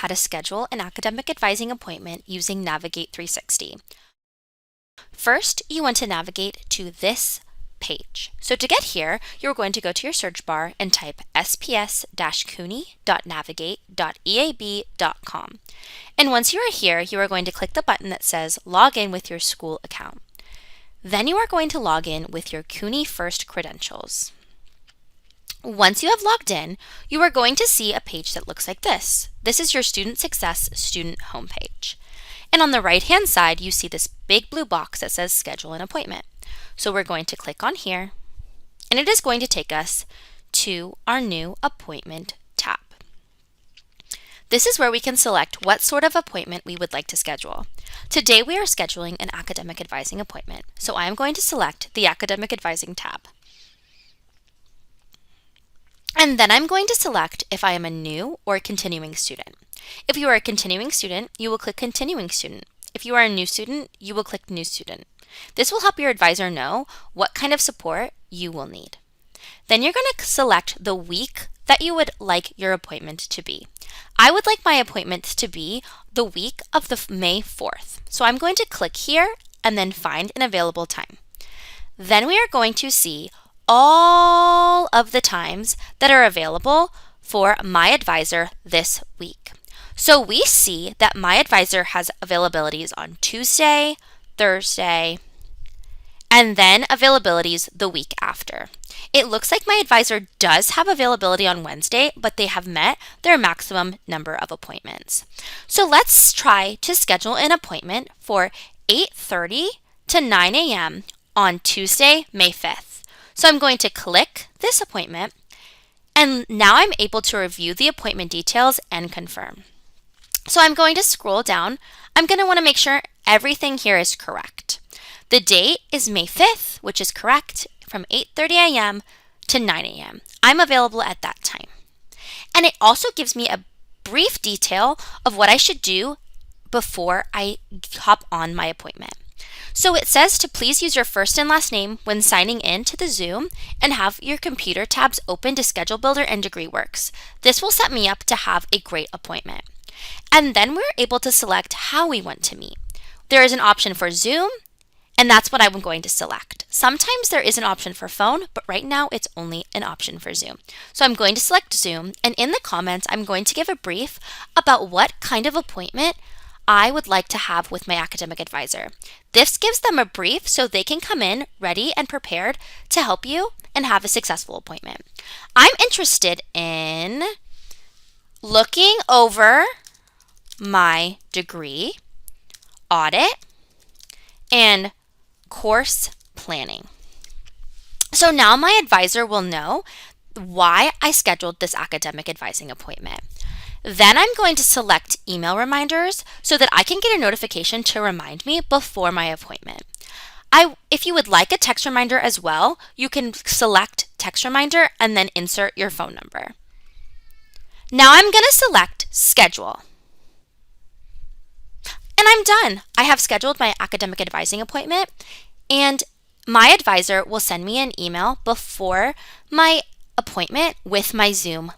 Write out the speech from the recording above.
how to schedule an academic advising appointment using Navigate 360. First, you want to navigate to this page. So to get here, you're going to go to your search bar and type sps-cuny.navigate.eab.com. And once you are here, you are going to click the button that says Log in with your school account. Then you are going to log in with your CUNY First credentials. Once you have logged in, you are going to see a page that looks like this. This is your Student Success student homepage. And on the right-hand side, you see this big blue box that says Schedule an Appointment. So we're going to click on here, and it is going to take us to our new Appointment tab. This is where we can select what sort of appointment we would like to schedule. Today we are scheduling an academic advising appointment, so I am going to select the Academic Advising tab. And then I'm going to select if I am a new or continuing student. If you are a continuing student, you will click Continuing Student. If you are a new student, you will click New Student. This will help your advisor know what kind of support you will need. Then you're going to select the week that you would like your appointment to be. I would like my appointment to be the week of the May 4th. So I'm going to click here and then find an available time. Then we are going to see all of the times that are available for my advisor this week. So we see that my advisor has availabilities on Tuesday, Thursday, and then availabilities the week after. It looks like my advisor does have availability on Wednesday, but they have met their maximum number of appointments. So let's try to schedule an appointment for 8:30 to 9 a.m. on Tuesday, May 5th. So I'm going to click this appointment, and now I'm able to review the appointment details and confirm. So I'm going to scroll down. I'm going to want to make sure everything here is correct. The date is May 5th, which is correct, from 8:30 a.m. to 9 a.m. I'm available at that time. And it also gives me a brief detail of what I should do before I hop on my appointment. So it says to please use your first and last name when signing in to the Zoom and have your computer tabs open to Schedule Builder and DegreeWorks. This will set me up to have a great appointment. And then we're able to select how we want to meet. There is an option for Zoom, and that's what I'm going to select. Sometimes there is an option for phone, but right now it's only an option for Zoom. So I'm going to select Zoom, and in the comments, I'm going to give a brief about what kind of appointment I would like to have with my academic advisor. This gives them a brief so they can come in ready and prepared to help you and have a successful appointment. I'm interested in looking over my degree, audit, and course planning. So now my advisor will know why I scheduled this academic advising appointment. Then I'm going to select email reminders so that I can get a notification to remind me before my appointment. If you would like a text reminder as well, you can select text reminder and then insert your phone number. Now I'm going to select schedule. And I'm done. I have scheduled my academic advising appointment, and my advisor will send me an email before my appointment with my Zoom